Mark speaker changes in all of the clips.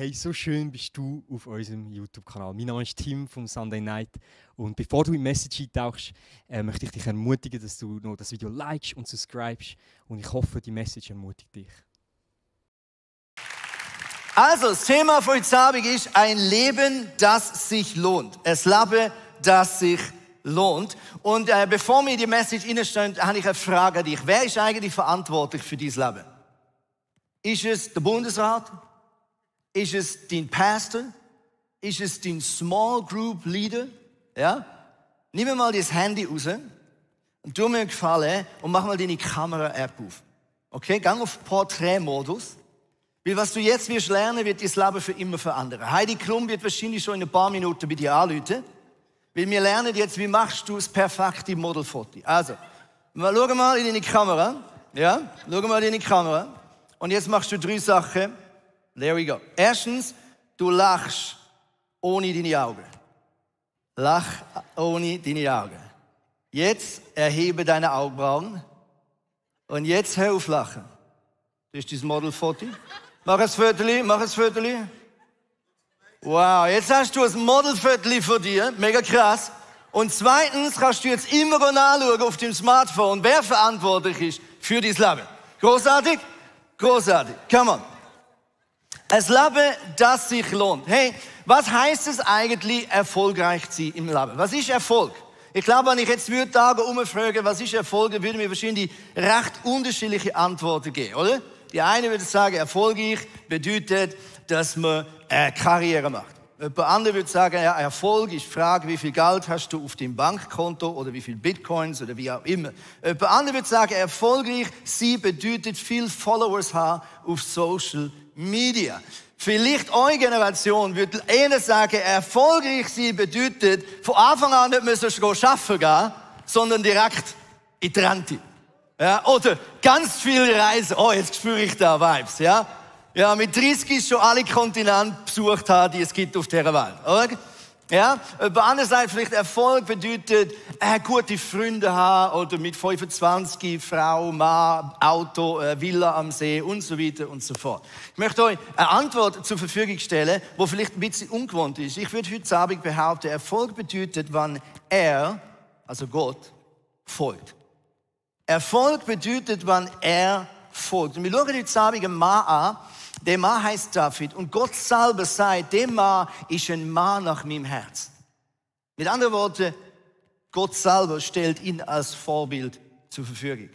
Speaker 1: Hey, so schön bist du auf unserem YouTube-Kanal. Mein Name ist Tim vom Sunday Night. Und bevor du in die Message eintauchst, möchte ich dich ermutigen, dass du noch das Video likest und subscribest. Und ich hoffe, die Message ermutigt dich.
Speaker 2: Also, das Thema für heute Abend ist ein Leben, das sich lohnt. Ein Leben, das sich lohnt. Und bevor wir in die Message reinstehen, habe ich eine Frage an dich. Wer ist eigentlich verantwortlich für dein Leben? Ist es der Bundesrat? Ist es dein Pastor? Ist es dein Small Group Leader? Ja? Nimm mal das Handy raus und tu mir einen Gefallen und mach mal deine Kamera-App auf. Okay? Gang auf Porträtmodus. Weil was du jetzt wirst lernen, wird dein Leben für immer verändern. Heidi Klum wird wahrscheinlich schon in ein paar Minuten bei dir anrufen. Weil wir lernen jetzt, wie machst du das perfekte Modelfoto. Also, schau mal in deine Kamera. Ja? Schau mal in deine Kamera. Und jetzt machst du 3 Sachen. There we go. Erstens, du lachst ohne deine Augen. Lach ohne deine Augen. Jetzt erhebe deine Augenbrauen. Und jetzt hör auf lachen. Das ist dein Modelfoto. Mach ein Viertel, mach ein Viertel. Wow, jetzt hast du ein Modelviertel von dir. Mega krass. Und zweitens kannst du jetzt immer nachschauen auf dem Smartphone, wer verantwortlich ist für dein Leben. Großartig? Großartig. Come on. Ein Leben, das sich lohnt. Hey, was heißt es eigentlich, erfolgreich zu sein im Leben? Was ist Erfolg? Ich glaube, wenn ich jetzt Tage umfrage, was ist Erfolg, dann würden mir wahrscheinlich recht unterschiedliche Antworten geben, oder? Die eine würde sagen, erfolgreich bedeutet, dass man Karriere macht. Jemand andere würde sagen, ja, Erfolg ist die Frage, wie viel Geld hast du auf deinem Bankkonto oder wie viel Bitcoins oder wie auch immer. Jemand andere würde sagen, erfolgreich sein bedeutet, viel Followers haben auf Social Media. Vielleicht eure Generation würde eher sagen, erfolgreich sein bedeutet, von Anfang an nicht müssen arbeiten gehen, sondern direkt in die Rente. Ja, oder ganz viele Reisen. Oh, jetzt spüre ich da Vibes, ja. Ja, mit 30 schon alle Kontinente besucht haben, die es gibt auf dieser Welt, oder? Ja, bei anderen sagt vielleicht Erfolg bedeutet, gute Freunde haben oder mit 25 Frau, Mann, Auto, Villa am See und so weiter und so fort. Ich möchte euch eine Antwort zur Verfügung stellen, die vielleicht ein bisschen ungewohnt ist. Ich würde heute Abend behaupten, Erfolg bedeutet, wann er, also Gott, folgt. Erfolg bedeutet, wann er folgt. Und wir schauen heute Abend einen Mann an. Der Mann heißt David. Und Gott selber sagt, der Mann ist ein Mann nach meinem Herz. Mit anderen Worten, Gott selber stellt ihn als Vorbild zur Verfügung.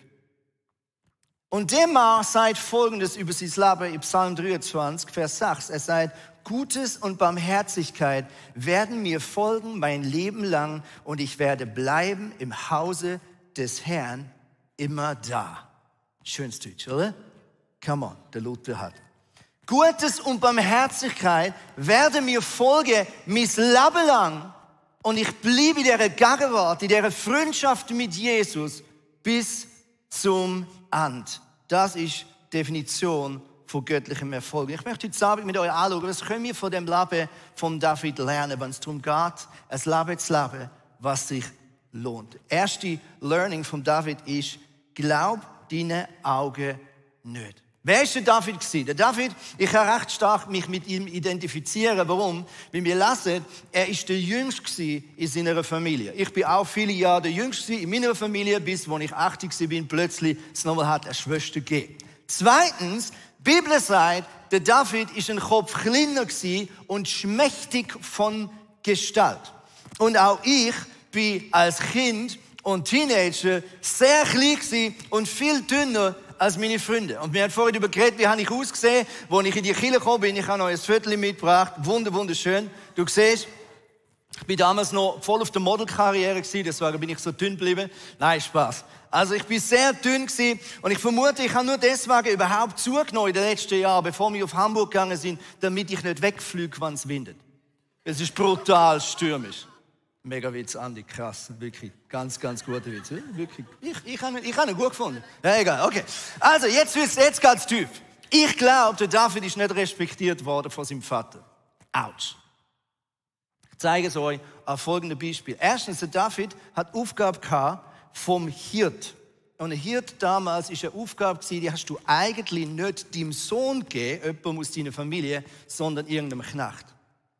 Speaker 2: Und der Mann sagt Folgendes über sein Leben in Psalm 23, Vers 6. Er sagt, Gutes und Barmherzigkeit werden mir folgen mein Leben lang und ich werde bleiben im Hause des Herrn immer da. Schönes Deutsch, oder? Come on, der Luther hat. Gutes und Barmherzigkeit werden mir folgen mein Leben lang und ich bleibe in dieser Gegenwart, in dieser Freundschaft mit Jesus bis zum Ende. Das ist die Definition von göttlichem Erfolg. Ich möchte heute Abend mit euch anschauen, was können wir von dem Leben von David lernen, wenn es darum geht, ein Leben zu leben, was sich lohnt. Erste Learning von David ist, glaub deinen Augen nicht. Wer war der David gewesen? Der David, ich kann recht stark mich mit ihm identifizieren. Warum? Weil wir lesen, er ist der Jüngste in seiner Familie. Ich bin auch viele Jahre der Jüngste in meiner Familie, bis als ich 80 bin, plötzlich es nochmal hat eine Schwester gegeben. Zweitens, die Bibel sagt, der David ist ein Kopf kleiner gewesen und schmächtig von Gestalt. Und auch ich bin als Kind und Teenager sehr klein gewesen und viel dünner als meine Freunde. Und wir haben vorhin darüber geredet, wie habe ich ausgesehen, als ich in die Kirche gekommen bin. Ich habe noch ein Viertel mitgebracht. Wunderschön. Du siehst, ich bin damals noch voll auf der Modelkarriere gewesen, deswegen bin ich so dünn geblieben. Nein, Spaß. Also ich bin sehr dünn gewesen und ich vermute, ich habe nur deswegen überhaupt zugenommen in den letzten Jahren, bevor wir auf Hamburg gegangen sind, damit ich nicht wegfliege, wenn es windet. Es ist brutal stürmisch. Mega Witz, Andi, krass, wirklich, ganz guter Witz, wirklich. Ich habe ihn gut gefunden. Ja, egal, okay. Also, jetzt ganz tief. Ich glaube, der David ist nicht respektiert worden von seinem Vater. Autsch. Ich zeige es euch an folgendem Beispiel. Erstens, der David hat Aufgabe gehabt vom Hirt Und ein Hirt damals war eine Aufgabe, die hast du eigentlich nicht deinem Sohn gegeben, jemandem aus deiner Familie, sondern irgendeinem Knecht.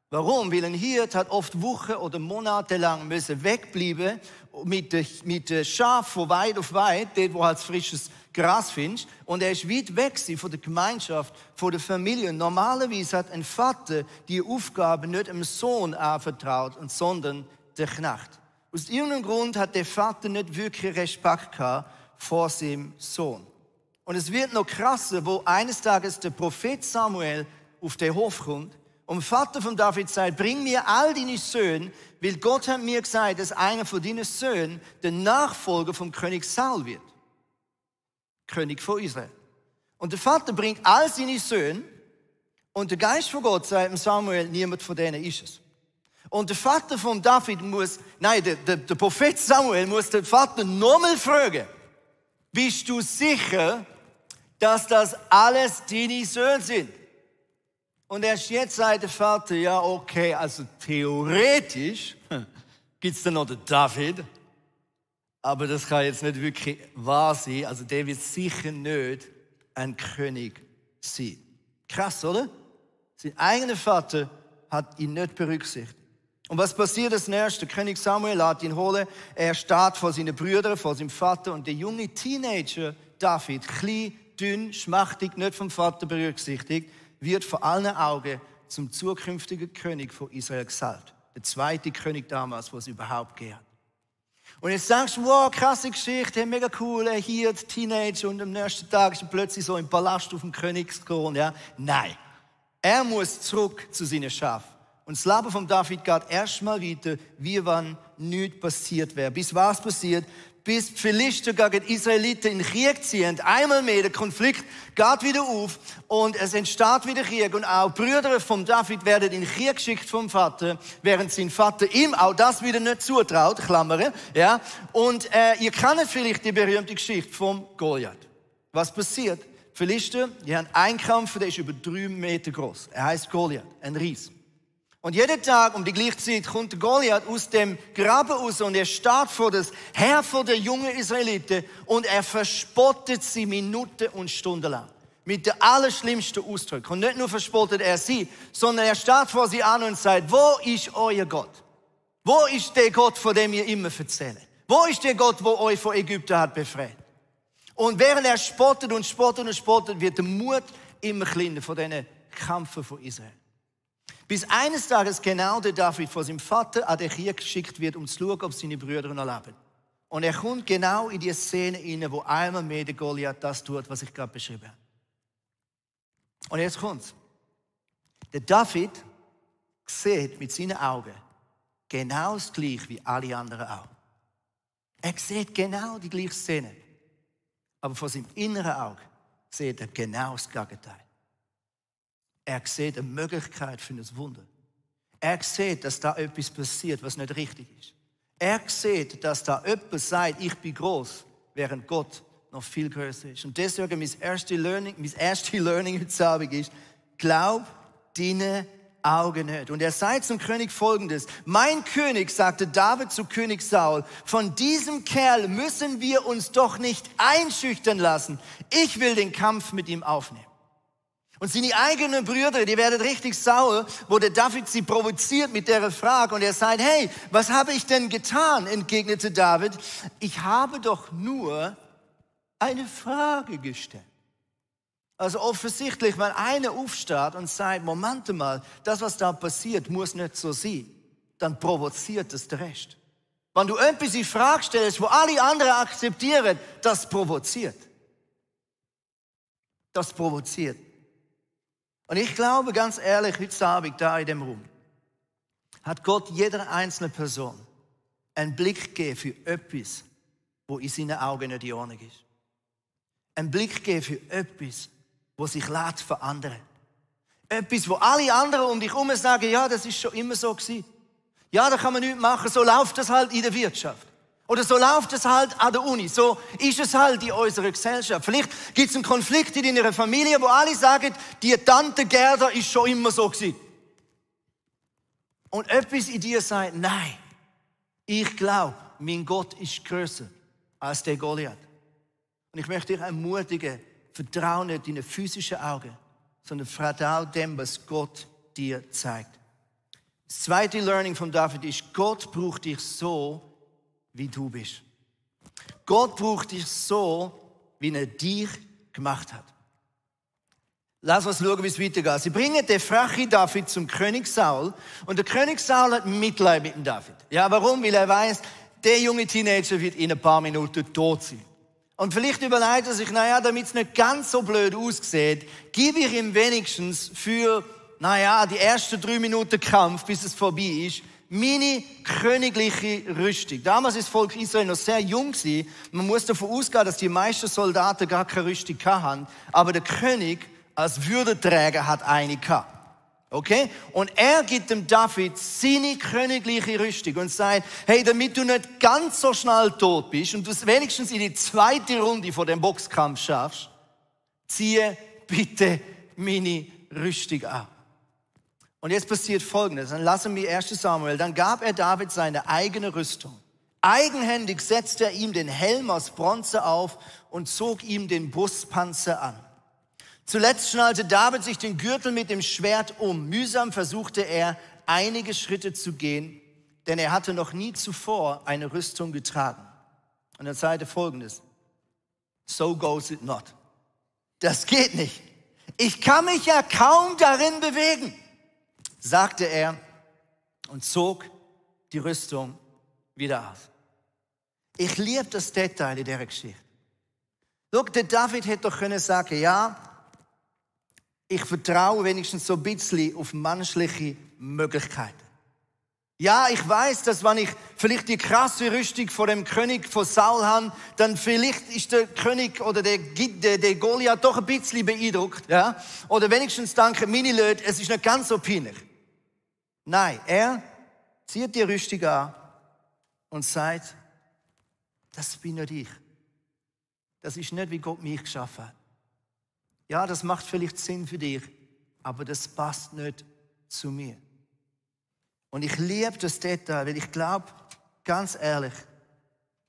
Speaker 2: Warum? Weil ein Hirt hat oft Wochen oder Monate lang wegbleiben mit den Schafen von weit auf weit, dort wo halt frisches Gras findest. Und er ist weit weg von der Gemeinschaft, von der Familie. Und normalerweise hat ein Vater die Aufgabe nicht dem Sohn anvertraut, sondern der Knecht. Aus irgendeinem Grund hat der Vater nicht wirklich Respekt gehabt vor seinem Sohn. Und es wird noch krasser, wo eines Tages der Prophet Samuel auf den Hof kommt und der Vater von David sagt, bring mir all deine Söhne, weil Gott hat mir gesagt, dass einer von deinen Söhnen der Nachfolger vom König Saul wird. König von Israel. Und der Vater bringt all seine Söhne und der Geist von Gott sagt dem Samuel, niemand von denen ist es. Und der Vater von David der Prophet Samuel muss den Vater nochmal fragen, bist du sicher, dass das alles deine Söhne sind? Und erst jetzt sagt der Vater, ja okay, also theoretisch gibt es dann noch den David, aber das kann jetzt nicht wirklich wahr sein, also der wird sicher nicht ein König sein. Krass, oder? Sein eigener Vater hat ihn nicht berücksichtigt. Und was passiert als nächstes? König Samuel lässt ihn holen. Er steht vor seinen Brüdern, vor seinem Vater. Und der junge Teenager David, klein, dünn, schmachtig, nicht vom Vater berücksichtigt, wird vor allen Augen zum zukünftigen König von Israel gesalbt. Der zweite König damals, was es überhaupt gegeben hat. Und jetzt sagst du, wow, krasse Geschichte, mega cool, hier, Teenager, und am nächsten Tag ist er plötzlich so im Palast auf dem Königsthron. Ja? Nein, er muss zurück zu seinen Schafen. Und das Leben von David geht erstmal weiter, wie wenn nichts passiert wäre. Bis was passiert? Bis die Philister gegen die Israeliten in den Krieg ziehen. Einmal mehr, der Konflikt geht wieder auf und es entsteht wieder Krieg. Und auch Brüder von David werden in den Krieg geschickt vom Vater, während sein Vater ihm auch das wieder nicht zutraut, Klammern. Ja? Und ihr kennt vielleicht die berühmte Geschichte vom Goliath. Was passiert? Die Philister, die haben einen Kampf, der ist über 3 Meter groß. Er heißt Goliath, ein Ries. Und jeden Tag um die gleiche Zeit kommt der Goliath aus dem Graben raus und er steht vor das Heer der jungen Israeliten und er verspottet sie Minuten und Stunden lang. Mit den allerschlimmsten Ausdrücken. Und nicht nur verspottet er sie, sondern er steht vor sie an und sagt, wo ist euer Gott? Wo ist der Gott, von dem ihr immer erzählt? Wo ist der Gott, der euch von Ägypten hat befreit? Und während er spottet und spottet und spottet, wird der Mut immer kleiner von diesen Kämpfen von Israel. Bis eines Tages genau der David von seinem Vater an den Krieg geschickt wird, um zu schauen, ob seine Brüder noch leben. Und er kommt genau in die Szene hinein, wo einmal mehr der Goliath das tut, was ich gerade beschrieben habe. Und jetzt kommt's. Der David sieht mit seinen Augen genau das Gleiche wie alle anderen auch. Er sieht genau die gleiche Szene. Aber von seinem inneren Auge sieht er genau das Gegenteil. Er sieht eine Möglichkeit für ein Wunder. Er sieht, dass da etwas passiert, was nicht richtig ist. Er sieht, dass da jemand sagt, ich bin groß, während Gott noch viel größer ist. Und deswegen mein erstes Learning heute Abend ist, glaub deine Augen nicht. Und er sagt zum König Folgendes: Mein König, sagte David zu König Saul, von diesem Kerl müssen wir uns doch nicht einschüchtern lassen. Ich will den Kampf mit ihm aufnehmen. Und seine eigenen Brüder, die werden richtig sauer, wo der David sie provoziert mit der Frage. Und er sagt, hey, was habe ich denn getan? Entgegnete David. Ich habe doch nur eine Frage gestellt. Also offensichtlich, wenn einer aufsteht und sagt, Moment mal, das, was da passiert, muss nicht so sein, dann provoziert es den Rest. Wenn du etwas in Frage stellst, wo alle anderen akzeptieren, das provoziert. Das provoziert. Und ich glaube, ganz ehrlich, heute Abend, da in dem Raum, hat Gott jeder einzelnen Person einen Blick gegeben für etwas, wo in seinen Augen nicht in Ordnung ist. Einen Blick gegeben für etwas, wo sich verändern lässt. Etwas, wo alle anderen um dich herum sagen, ja, das ist schon immer so gewesen. Ja, da kann man nichts machen, so läuft das halt in der Wirtschaft. Oder so läuft es halt an der Uni. So ist es halt in unserer Gesellschaft. Vielleicht gibt es einen Konflikt in deiner Familie, wo alle sagen, die Tante Gerda ist schon immer so gewesen. Und etwas in dir sagt, nein, ich glaube, mein Gott ist größer als der Goliath. Und ich möchte dich ermutigen, vertraue nicht deinen physischen Augen, sondern vertraue dem, was Gott dir zeigt. Das zweite Learning von David ist, Gott braucht dich so, wie du bist. Gott braucht dich so, wie er dich gemacht hat. Lass uns schauen, wie es weitergeht. Sie bringen den frechen David zum König Saul und der König Saul hat Mitleid mit dem David. Ja, warum? Weil er weiß, der junge Teenager wird in ein paar Minuten tot sein. Und vielleicht überlegt er sich, damit es nicht ganz so blöd aussieht, gebe ich ihm wenigstens für, die ersten 3 Minuten Kampf, bis es vorbei ist, meine königliche Rüstung. Damals ist das Volk Israel noch sehr jung gewesen. Man muss davon ausgehen, dass die meisten Soldaten gar keine Rüstung hatten. Aber der König als Würdenträger hat eine gehabt. Okay? Und er gibt dem David seine königliche Rüstung und sagt, hey, damit du nicht ganz so schnell tot bist und du es wenigstens in die zweite Runde von dem Boxkampf schaffst, ziehe bitte meine Rüstung an. Und jetzt passiert Folgendes, dann lassen wir 1. Samuel, dann gab er David seine eigene Rüstung. Eigenhändig setzte er ihm den Helm aus Bronze auf und zog ihm den Brustpanzer an. Zuletzt schnallte David sich den Gürtel mit dem Schwert um. Mühsam versuchte er, einige Schritte zu gehen, denn er hatte noch nie zuvor eine Rüstung getragen. Und er sagte Folgendes: So goes it not. Das geht nicht. Ich kann mich ja kaum darin bewegen, sagte er und zog die Rüstung wieder aus. Ich liebe das Detail in dieser Geschichte. Schau, der David hätte doch können sagen, ja, ich vertraue wenigstens so ein bisschen auf menschliche Möglichkeiten. Ja, ich weiß, dass wenn ich vielleicht die krasse Rüstung von dem König von Saul habe, dann vielleicht ist der König oder der Goliath doch ein bisschen beeindruckt. Ja? Oder wenigstens danke meine Leute, es ist nicht ganz so peinlich. Nein, er zieht die Rüstung an und sagt, das bin nicht ich. Das ist nicht, wie Gott mich geschaffen hat. Ja, das macht vielleicht Sinn für dich, aber das passt nicht zu mir. Und ich liebe das Detail, weil ich glaube, ganz ehrlich,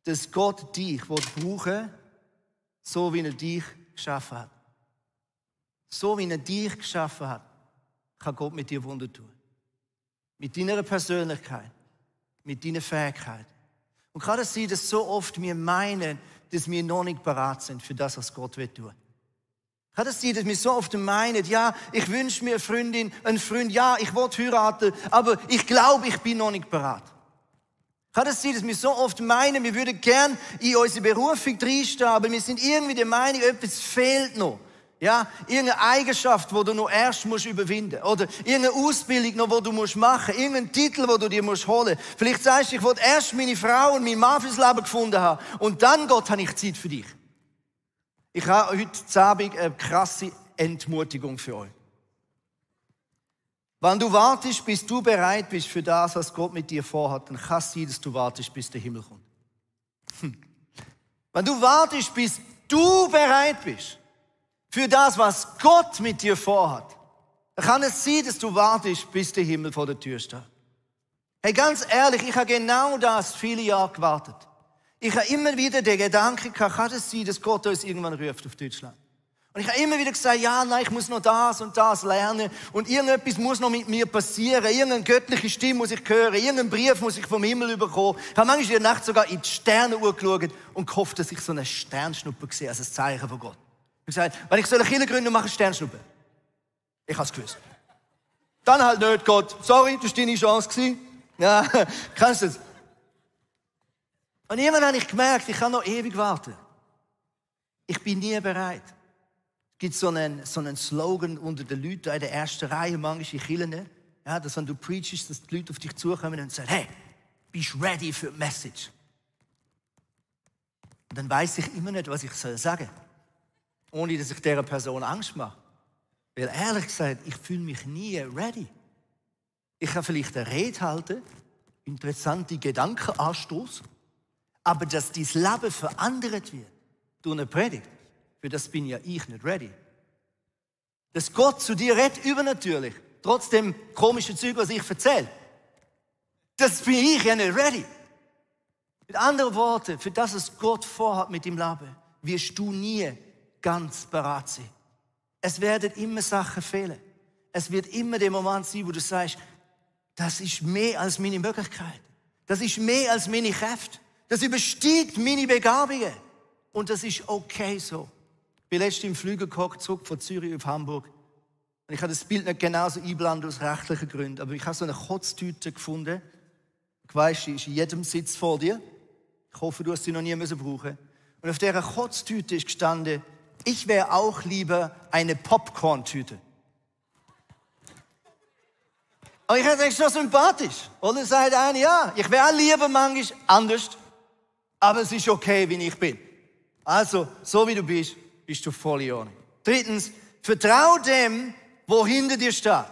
Speaker 2: dass Gott dich brauchen will, so wie er dich geschaffen hat. So wie er dich geschaffen hat, kann Gott mit dir Wunder tun. Mit deiner Persönlichkeit, mit deinen Fähigkeiten. Und kann es sein, dass so oft wir meinen, dass wir noch nicht bereit sind für das, was Gott tun will. Kann es sein, dass wir so oft meinen, ja, ich wünsche mir eine Freundin, einen Freund, ja, ich will heiraten, aber ich glaube, ich bin noch nicht bereit. Kann es sein, dass wir so oft meinen, wir würden gern in unsere Berufung reinstehen, aber wir sind irgendwie der Meinung, etwas fehlt noch. Ja, irgendeine Eigenschaft, die du noch erst überwinden musst. Oder irgendeine Ausbildung noch, die du machen musst. Irgendeinen Titel, den du dir holen musst. Vielleicht sagst du, ich will erst meine Frau und meinen Mann fürs Leben gefunden haben. Und dann, Gott, habe ich Zeit für dich. Ich habe heute Abend eine krasse Entmutigung für euch. Wenn du wartest, bis du bereit bist für das, was Gott mit dir vorhat, dann kann es sein, dass du wartest, bis der Himmel kommt. Wenn du wartest, bis du bereit bist für das, was Gott mit dir vorhat, dann kann es sein, dass du wartest, bis der Himmel vor der Tür steht. Hey, ganz ehrlich, ich habe genau das viele Jahre gewartet. Ich habe immer wieder den Gedanken gehabt, kann es sein, dass Gott uns irgendwann ruft auf Deutschland? Und ich habe immer wieder gesagt, ja, nein, ich muss noch das und das lernen und irgendetwas muss noch mit mir passieren, irgendeine göttliche Stimme muss ich hören, irgendeinen Brief muss ich vom Himmel bekommen. Ich habe manchmal in der Nacht sogar in die Sternenuhr geschaut und gehofft, dass ich so eine Sternschnuppe sehe, als ein Zeichen von Gott. Ich habe gesagt, wenn ich eine Kirche gründe, mache ich Sternschnuppe. Ich habe es gewusst. Dann halt nicht, Gott. Sorry, das war deine Chance gewesen. Ja, kannst du das? Und irgendwann habe ich gemerkt, ich kann noch ewig warten. Ich bin nie bereit. Es gibt so einen Slogan unter den Leuten in der ersten Reihe, manchmal in Kirchen, ja, dass wenn du preachst, dass die Leute auf dich zukommen und sagen, hey, bist du ready für die Message? Und dann weiss ich immer nicht, was ich sagen soll, ohne dass ich dieser Person Angst mache. Weil ehrlich gesagt, ich fühle mich nie ready. Ich kann vielleicht eine Rede halten, interessante Gedankenanstoß, aber dass dein Leben verändert wird durch eine Predigt, für das bin ja ich nicht ready. Dass Gott zu dir redet, übernatürlich, trotz dem komischen Zeug, was ich erzähle, das bin ich ja nicht ready. Mit anderen Worten, für das, was Gott vorhat mit dem Leben, wirst du nie ganz bereit sein. Es werden immer Sachen fehlen. Es wird immer der Moment sein, wo du sagst, das ist mehr als meine Möglichkeit. Das ist mehr als meine Kräfte. Das übersteigt meine Begabungen. Und das ist okay so. Ich bin letztens im Flüger gehockt, zurück von Zürich auf Hamburg. Und ich habe das Bild nicht genauso einblenden aus rechtlichen Gründen, aber ich habe so eine Kotztüte gefunden. Ich weiss, sie ist in jedem Sitz vor dir. Ich hoffe, du hast sie noch nie brauchen müssen. Und auf dieser Kotztüte ist gestanden, ich wäre auch lieber eine Popcorn-Tüte. Aber ich hätte so sympathisch. Oder sagt einer, ja, ich wäre auch lieber manchmal anders, aber es ist okay, wie ich bin. Also, so wie du bist, bist du voll in Ordnung. Drittens, vertrau dem, wo hinter dir steht.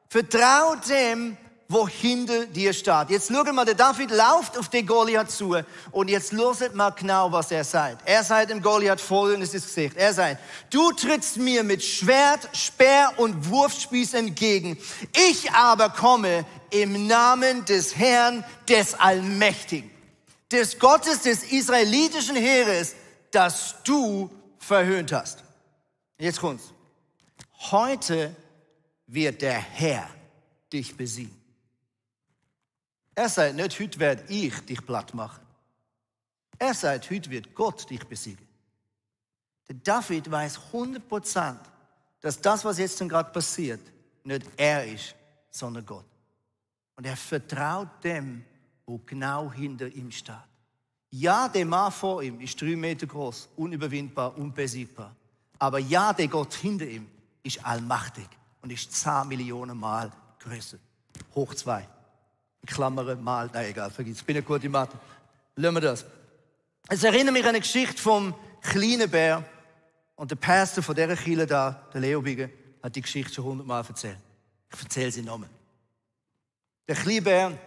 Speaker 2: Vertrau dem, wo hinter dir steht. Jetzt schau mal, der David läuft auf den Goliath zu und jetzt hört mal genau, was er sagt. Er sagt dem Goliath folgendes ins Gesicht. Er sagt, du trittst mir mit Schwert, Speer und Wurfspieß entgegen. Ich aber komme im Namen des Herrn, des Allmächtigen, des Gottes des israelitischen Heeres, das du verhöhnt hast. Jetzt kommt's. Heute wird der Herr dich besiegen. Er sagt nicht, heute werde ich dich platt machen. Er sagt, heute wird Gott dich besiegen. Der David weiß 100%, dass das, was jetzt gerade passiert, nicht er ist, sondern Gott. Und er vertraut dem, wo genau hinter ihm steht. Ja, der Mann vor ihm ist 3 Meter groß, unüberwindbar, unbesiegbar. Aber ja, der Gott hinter ihm ist allmächtig und ist 10 Millionen Mal größer. Hoch 2. Klammern, mal, nein, egal, vergiss, ich bin nicht gut in Mathe. Lassen wir das. Es erinnert mich an eine Geschichte vom kleinen Bär. Und der Pastor von dieser Kirche da, der Leo Bigge, hat die Geschichte schon 100 Mal erzählt. Ich erzähle sie nochmal. Der kleine Bär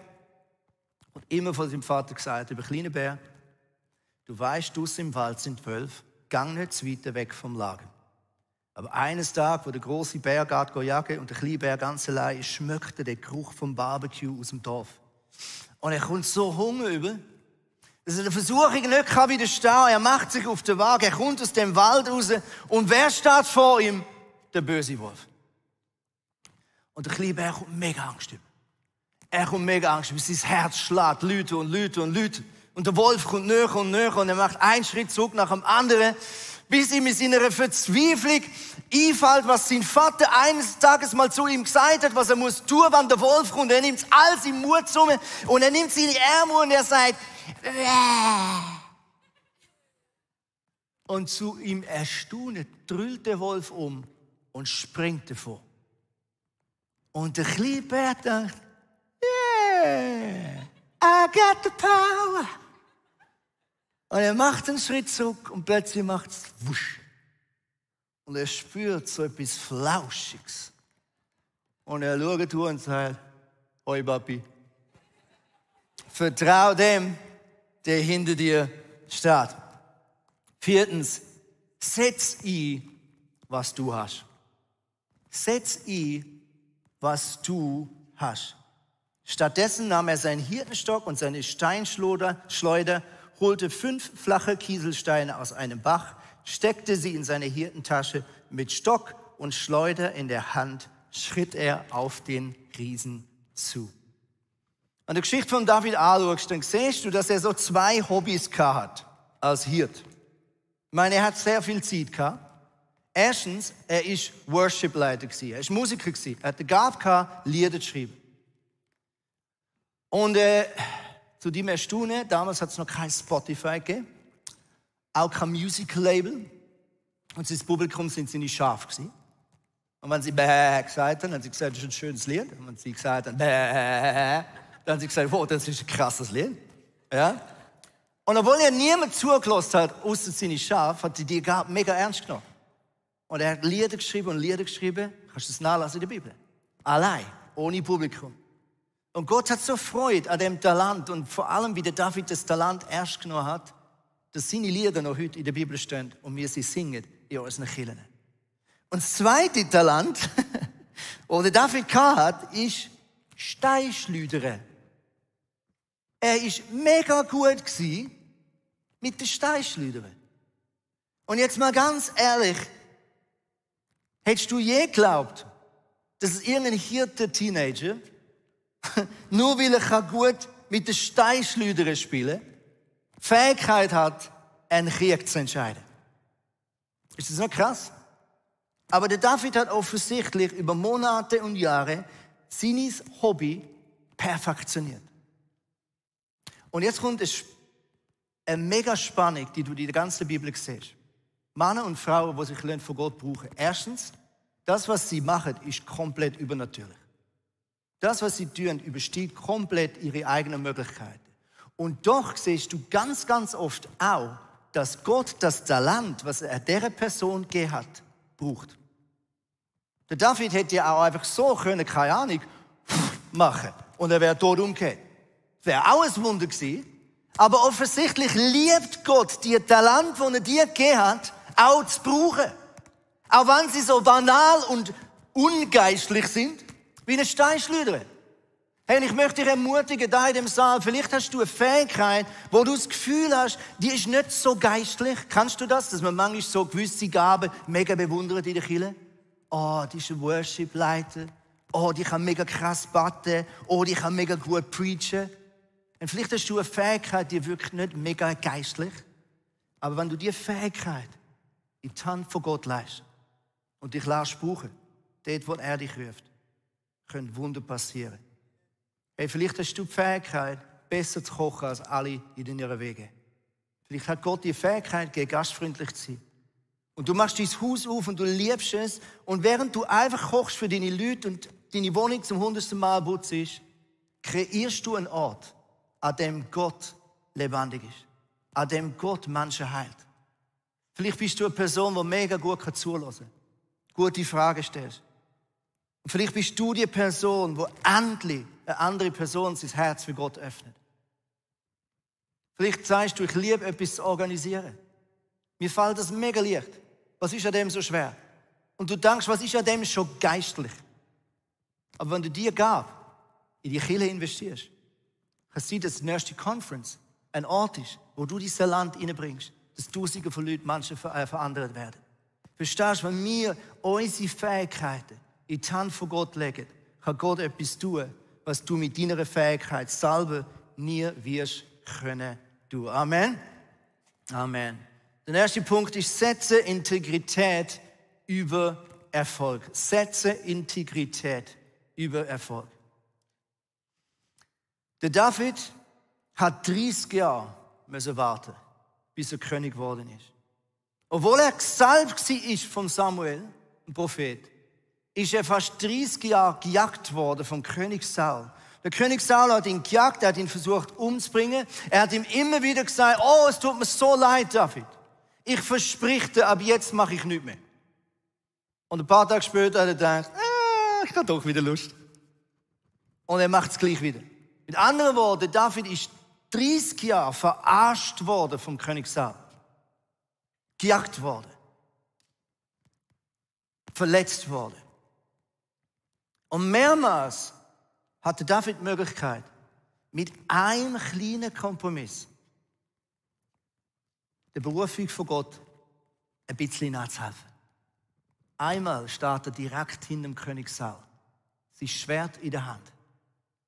Speaker 2: hat immer von seinem Vater gesagt, über kleine Bär, du weißt, draussen im Wald sind Wölfe, gang nicht zu weit weg vom Lager. Aber eines Tages, wo der große Bär geht jagen und der kleine Bär ganz allein ist, schmeckt er den Geruch vom Barbecue aus dem Dorf. Und er kommt so Hunger über, dass er der Versuchung nicht widerstehen kann. Er macht sich auf den Wagen, er kommt aus dem Wald raus und wer steht vor ihm? Der böse Wolf. Und der kleine Bär kommt mega Angst über. Er kommt mega Angst über, sein Herz schlägt, Leute und Leute und Leute. Und der Wolf kommt näher und näher und er macht einen Schritt zurück nach dem anderen, bis ihm in seiner Verzweiflung einfällt, was sein Vater eines Tages mal zu ihm gesagt hat, was er muss tun, wenn der Wolf kommt. Er nimmt all seinen Mut zusammen und er nimmt seine Ärmel und er sagt, und zu ihm Erstaunen drüllt der Wolf um und springt davor. Und der kleine Bär denkt, yeah, I got the power. Und er macht einen Schritt zurück und plötzlich macht es wusch. Und er spürt so etwas Flauschiges. Und er schaut und sagt, hoi Papi, vertrau dem, der hinter dir steht. 4. Setz ein, was du hast. Setz ein, was du hast. Stattdessen nahm er seinen Hirtenstock und seine Steinschleuder, holte 5 flache Kieselsteine aus einem Bach, steckte sie in seine Hirtentasche, mit Stock und Schleuder in der Hand schritt er auf den Riesen zu. Wenn du die Geschichte von David anschaust, dann siehst du, dass er so 2 Hobbys hat als Hirt. Ich meine, er hat sehr viel Zeit gehabt. Erstens, er war Worship-Leiter, er war Musiker, er hatte die Gabe gehabt, Lieder zu schreiben. Und zu deinem Erstaunen, damals hat es noch kein Spotify gegeben, auch kein Music-Label. Und sein Publikum sind seine Schafe gewesen. Und wenn sie bäh gesagt haben sie gesagt, das ist ein schönes Lied. Und wenn sie gesagt haben, bäh, dann haben sie gesagt, wow, das ist ein krasses Lied. Ja? Und obwohl er niemand zugelassen hat, außer seine Schafe, hat die Gabe mega ernst genommen. Und er hat Lieder geschrieben und Lieder geschrieben, kannst du das nachlesen in der Bibel. Allein, ohne Publikum. Und Gott hat so Freude an dem Talent und vor allem, wie der David das Talent ernst genommen hat, dass seine Lieder noch heute in der Bibel stehen und wir sie singen in unseren Kirchen. Und das zweite Talent, das der David hat, ist Steinschleudern. Er war mega gut mit den Steinschleudern. Und jetzt mal ganz ehrlich, hättest du je geglaubt, dass es irgendein Hirte-Teenager, nur weil er gut mit den Steinschleudern spielen kann, Fähigkeit hat, einen Krieg zu entscheiden? Ist das nicht krass? Aber der David hat offensichtlich über Monate und Jahre sein Hobby perfektioniert. Und jetzt kommt eine mega Spannung, die du in der ganzen Bibel siehst. Männer und Frauen, die sich von Gott brauchen. Erstens, das, was sie machen, ist komplett übernatürlich. Das, was sie tun, übersteigt komplett ihre eigenen Möglichkeiten. Und doch siehst du ganz, ganz oft auch, dass Gott das Talent, was er dieser Person gegeben hat, braucht. Der David hätte ja auch einfach so können, keine Ahnung, machen und er wäre tot umgekehrt. Das wäre auch ein Wunder gewesen. Aber offensichtlich liebt Gott die Talente, die er dir gegeben hat, auch zu brauchen. Auch wenn sie so banal und ungeistlich sind, wie eine Steinschleuder. Hey, ich möchte dich ermutigen, da in dem Saal, vielleicht hast du eine Fähigkeit, wo du das Gefühl hast, die ist nicht so geistlich. Kannst du das? Dass man manchmal so gewisse Gaben mega bewundert in der Kirche? Oh, die ist ein Worship-Leiter. Oh, die kann mega krass beten. Oh, die kann mega gut preachen. Und vielleicht hast du eine Fähigkeit, die wirkt nicht mega geistlich. Aber wenn du diese Fähigkeit in die Hand von Gott leist und dich lässt brauchen, dort, wo er dich ruft, können Wunder passieren. Hey, vielleicht hast du die Fähigkeit, besser zu kochen als alle in deinen Wegen. Vielleicht hat Gott die Fähigkeit gegeben, gastfreundlich zu sein. Und du machst dein Haus auf und du liebst es. Und während du einfach kochst für deine Leute und deine Wohnung zum 100. Mal putzt, kreierst du einen Ort, an dem Gott lebendig ist. An dem Gott Menschen heilt. Vielleicht bist du eine Person, die mega gut zuhören kann. Gute Fragen stellst. Und vielleicht bist du die Person, die endlich eine andere Person sein Herz für Gott öffnet. Vielleicht sagst du, ich liebe etwas zu organisieren. Mir fällt das mega leicht. Was ist an dem so schwer? Und du denkst, was ist an dem schon geistlich? Aber wenn du die Gabe in die Kirche investierst, kann es sein, dass die nächste Conference ein Ort ist, wo du dieses Land reinbringst, dass Tausende von Leuten, Menschen verändert werden. Verstehst du, wenn wir unsere Fähigkeiten in die Hand von Gott legen, kann Gott etwas tun, was du mit deiner Fähigkeit selber nie wirst können tun. Amen? Amen. Der erste Punkt ist, setze Integrität über Erfolg. Setze Integrität über Erfolg. Der David hat 30 Jahre müssen warten, bis er König geworden ist. Obwohl er gesalbt war von Samuel, dem Prophet, ist er fast 30 Jahre gejagt worden vom König Saul. Der König Saul hat ihn gejagt, er hat ihn versucht umzubringen. Er hat ihm immer wieder gesagt, oh, es tut mir so leid, David. Ich verspreche dir, ab jetzt mache ich nichts mehr. Und ein paar Tage später hat er gedacht, ich habe doch wieder Lust. Und er macht es gleich wieder. Mit anderen Worten, David ist 30 Jahre verarscht worden vom König Saul. Gejagt worden. Verletzt worden. Und mehrmals hatte David die Möglichkeit, mit einem kleinen Kompromiss der Berufung von Gott ein bisschen nachzuhelfen. Einmal steht er direkt hinter dem König Saul. Sein Schwert in der Hand.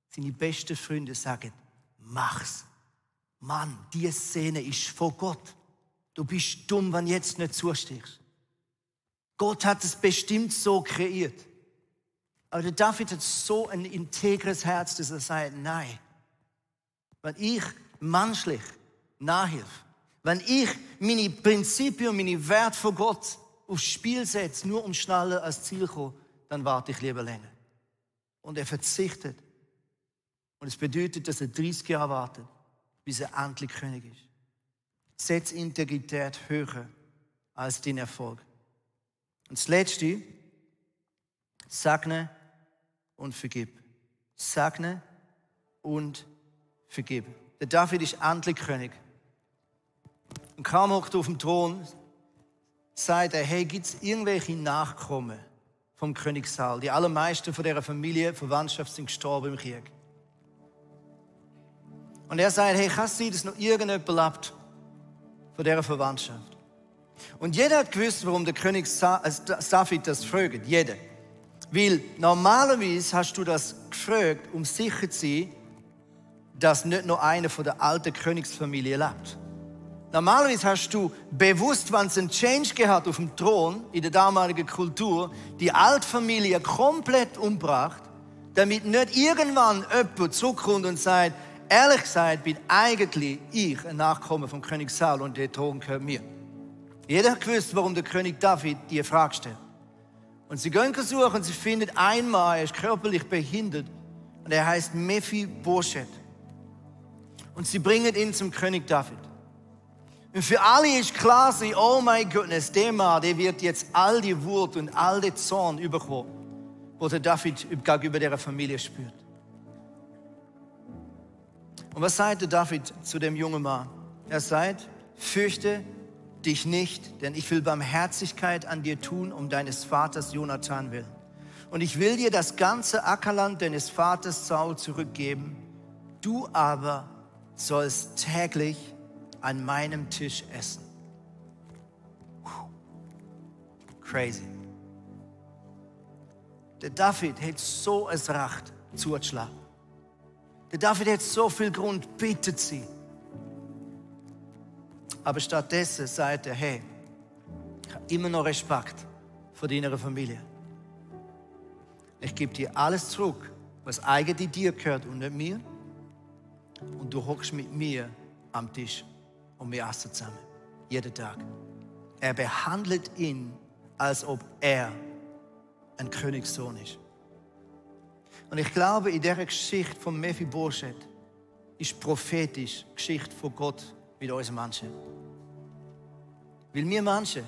Speaker 2: Seine besten Freunde sagen, mach's. Mann, diese Szene ist von Gott. Du bist dumm, wenn du jetzt nicht zustichst. Gott hat es bestimmt so kreiert. Aber der David hat so ein integres Herz, dass er sagt, nein. Wenn ich menschlich nachhilfe, wenn ich meine Prinzipien und meine Werte von Gott aufs Spiel setze, nur um schneller ans Ziel zu kommen, dann warte ich lieber länger. Und er verzichtet. Und es bedeutet, dass er 30 Jahre wartet, bis er endlich König ist. Setz Integrität höher als den Erfolg. Und das Letzte, segne und vergib. Segne und vergib. Der David ist endlich König. Und kaum hockt auf dem Thron, sagt er, hey, gibt es irgendwelche Nachkommen vom König Saul? Die allermeisten von dieser Familie, Verwandtschaft sind gestorben im Krieg. Und er sagt, hey, kann es sein, dass noch irgendjemand lebt von dieser Verwandtschaft? Und jeder hat gewusst, warum der König David das fragt. Jeder. Weil normalerweise hast du das gefragt, um sicher zu sein, dass nicht nur einer von der alten Königsfamilie lebt. Normalerweise hast du bewusst, wenn es einen Change gehabt auf dem Thron in der damaligen Kultur, die Altfamilie komplett umgebracht, damit nicht irgendwann jemand zurückkommt und sagt, ehrlich gesagt bin eigentlich ich ein Nachkomme vom König Saul und der Thron gehört mir. Jeder hat gewusst, warum der König David diese Frage stellt. Und sie gehen suchen und sie finden einen Mann, er ist körperlich behindert und er heißt Mephibosheth. Und sie bringen ihn zum König David. Und für alle ist klar, oh mein Gott, der Mann, der wird jetzt all die Wut und all den Zorn überkommen, wo der David gegenüber der Familie spürt. Und was sagt der David zu dem jungen Mann? Er sagt, fürchte dich nicht, denn ich will Barmherzigkeit an dir tun, um deines Vaters Jonathan willen. Und ich will dir das ganze Ackerland deines Vaters Saul zurückgeben. Du aber sollst täglich an meinem Tisch essen. Crazy. Der David hat so ein Recht zugeschlagen. Der David hat so viel Grund, bittet sie. Aber stattdessen sagt er, hey, ich habe immer noch Respekt vor deiner Familie. Ich gebe dir alles zurück, was eigentlich dir gehört und nicht mir. Und du hockst mit mir am Tisch und wir essen zusammen. Jeden Tag. Er behandelt ihn, als ob er ein Königssohn ist. Und ich glaube, in dieser Geschichte von Mephibosheth ist prophetisch die Geschichte von Gott mit uns Menschen. Weil wir Menschen,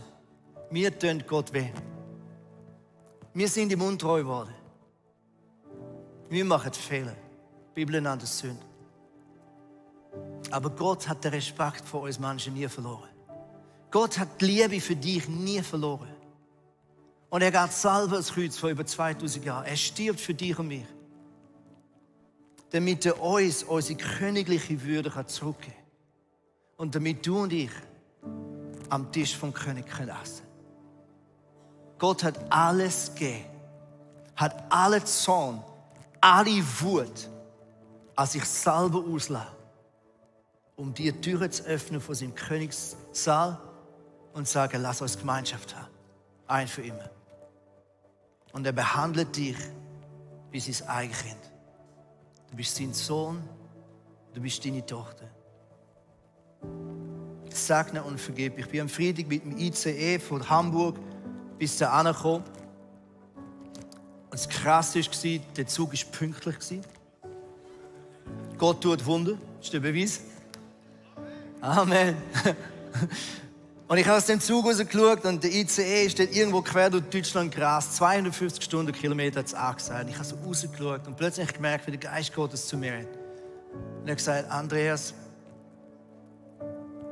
Speaker 2: wir tun Gott weh. Wir sind ihm untreu geworden. Wir machen Fehler. Die Bibel nennt es Sünde. Aber Gott hat den Respekt vor uns Menschen nie verloren. Gott hat die Liebe für dich nie verloren. Und er geht selber ins Kreuz vor über 2000 Jahren. Er stirbt für dich und mich. Damit er uns unsere königliche Würde zurückgeben kann. Und damit du und ich am Tisch vom König essen können. Gott hat alles gegeben. Hat alle Zorn, alle Wut an sich selber auslassen, um die Türe zu öffnen von seinem Königssaal und zu sagen, lass uns Gemeinschaft haben. Ein für immer. Und er behandelt dich wie sein eigenes Kind. Du bist sein Sohn, du bist deine Tochter. Segne und vergib. Ich bin am Freitag mit dem ICE von Hamburg bis da angekommen. Und das Krasse war, der Zug war pünktlich. Gott tut Wunder, das ist der Beweis. Amen. Und ich habe aus dem Zug rausgeschaut und der ICE steht irgendwo quer durch Deutschland gerast. 250 Stundenkilometer hat es angesagt. Ich habe so rausgeschaut und plötzlich habe ich gemerkt, wie der Geist Gottes zu mir redet. Und er hat gesagt, Andreas,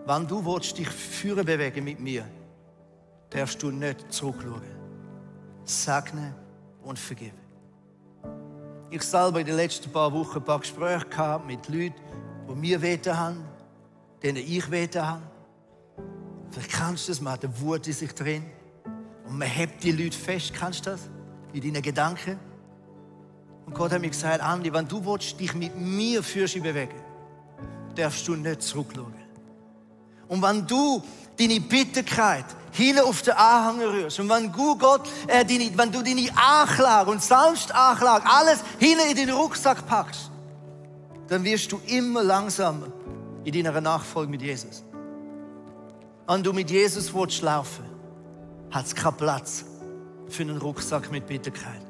Speaker 2: wenn du willst, dich führen bewegen mit mir, darfst du nicht zurückschauen. Segne und vergib. Ich selber in den letzten paar Wochen ein paar Gespräche gehabt mit Leuten, die mir wehgetan haben, denen ich wehgetan habe. Vielleicht kannst du das, man hat eine Wut in sich drin und man hebt die Leute fest. Kannst du das? In deinen Gedanken. Und Gott hat mir gesagt, Andi, wenn du willst, dich mit mir führst bewegen, darfst du nicht zurückschauen. Und wenn du deine Bitterkeit hinten auf den Anhänger rührst und wenn du deine Anklage und Selbstanklage alles hinten in den Rucksack packst, dann wirst du immer langsamer in deiner Nachfolge mit Jesus. Wenn du mit Jesus willst laufen, hat es keinen Platz für einen Rucksack mit Bitterkeit.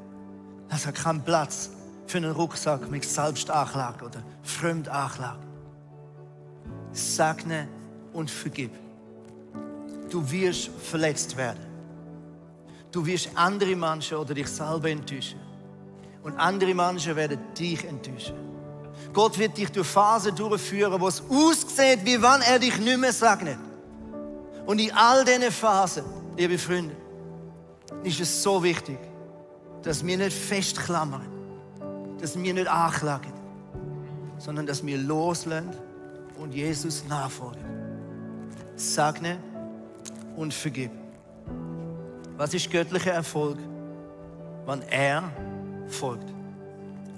Speaker 2: Es hat keinen Platz für einen Rucksack mit Selbstanklage oder Fremdanklage. Segne und vergib. Du wirst verletzt werden. Du wirst andere Menschen oder dich selber enttäuschen. Und andere Menschen werden dich enttäuschen. Gott wird dich durch Phasen durchführen, wo es aussieht, wie wenn er dich nicht mehr segnet. Und in all diesen Phasen, liebe Freunde, ist es so wichtig, dass wir nicht festklammern, dass wir nicht anklagen, sondern dass wir loslassen und Jesus nachfolgen. Segne und vergib. Was ist göttlicher Erfolg? Wenn er folgt.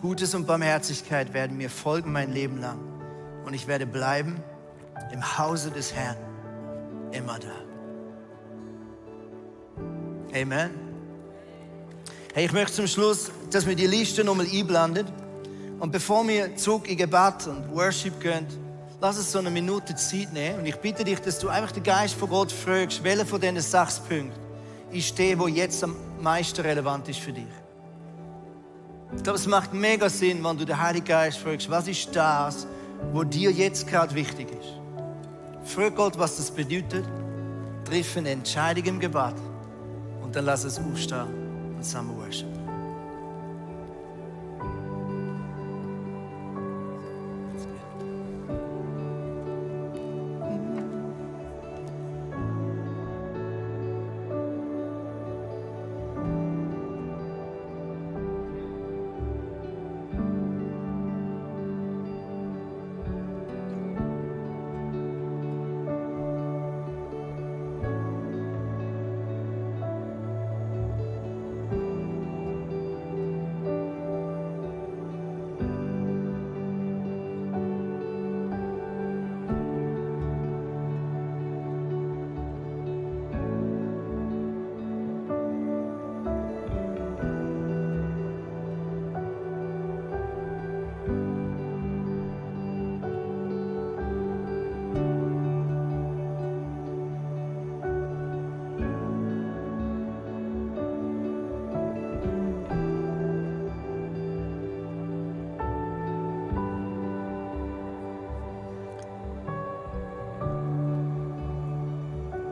Speaker 2: Gutes und Barmherzigkeit werden mir folgen mein Leben lang. Und ich werde bleiben im Hause des Herrn immer da. Amen. Hey, ich möchte zum Schluss, dass wir die Liste nochmal einblenden. Und bevor wir zurück in Gebet und Worship gehen, lass uns so eine Minute Zeit nehmen. Und ich bitte dich, dass du einfach den Geist von Gott fragst, welcher von diesen 6 Punkten ist der, der jetzt am meisten relevant ist für dich. Ich glaube, es macht mega Sinn, wenn du den Heiligen Geist fragst, was ist das, was dir jetzt gerade wichtig ist. Frag Gott, was das bedeutet, triff eine Entscheidung im Gebet und dann lass es aufstehen und zusammen worship.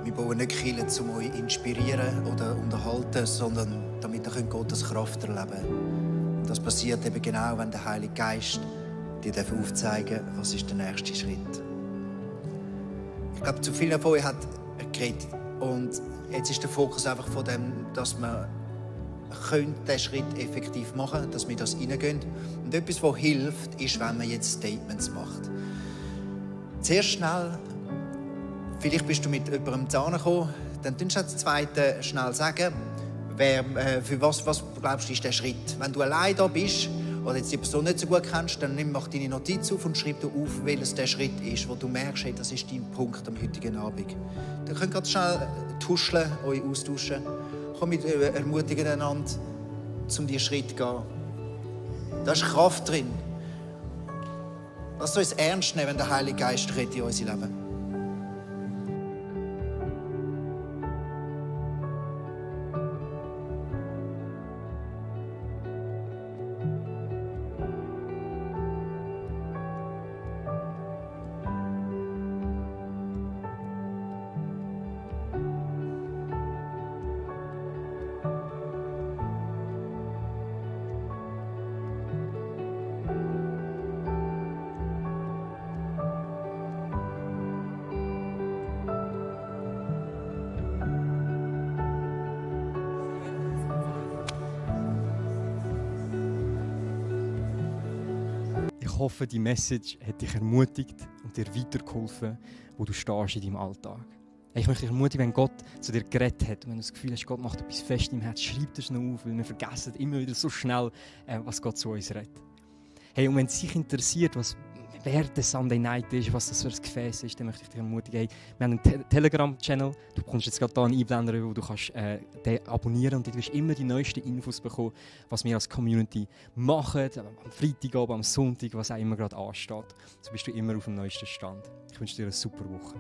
Speaker 3: Wir bauen nicht Kirchen, um euch zu inspirieren oder unterhalten, sondern damit ihr Gottes Kraft erleben könnt. Und das passiert eben genau, wenn der Heilige Geist dir aufzeigen darf, was ist der nächste Schritt. Ich glaube, zu vielen von euch hat er geredet. Und jetzt ist der Fokus einfach von dem, dass wir diesen Schritt effektiv machen können, dass wir das reingehen. Und etwas, was hilft, ist, wenn man jetzt Statements macht. Zuerst schnell, vielleicht bist du mit jemandem zusammengekommen, dann kannst du das Zweite schnell sagen, für was glaubst du, ist der Schritt. Wenn du allein da bist oder jetzt die Person nicht so gut kennst, dann mach deine Notiz auf und schreib auf, welches der Schritt ist, wo du merkst, hey, das ist dein Punkt am heutigen Abend. Dann könnt ihr schnell tuscheln, euch austauschen. Komm mit ermutigen einander, um diesen Schritt zu gehen. Da ist Kraft drin. Lasst uns ernst nehmen, wenn der Heilige Geist redet in unser Leben.
Speaker 1: Ich hoffe, die Message hat dich ermutigt und dir weitergeholfen, wo du stehst in deinem Alltag. Ich möchte dich ermutigen, wenn Gott zu dir geredet hat und wenn du das Gefühl hast, Gott macht etwas fest im Herz, schreib das noch auf, weil wir vergessen immer wieder so schnell, was Gott zu uns redet. Hey, und wenn es dich interessiert, wer der Sunday Night ist, was das für ein Gefäß ist, dann möchte ich dich ermutigen, hey, wir haben einen Telegram-Channel, du bekommst jetzt gerade hier einen Einblender, wo du kannst, den abonnieren und du wirst immer die neuesten Infos bekommen, was wir als Community machen, am Freitagabend, am Sonntag, was auch immer gerade ansteht. So bist du immer auf dem neuesten Stand. Ich wünsche dir eine super Woche.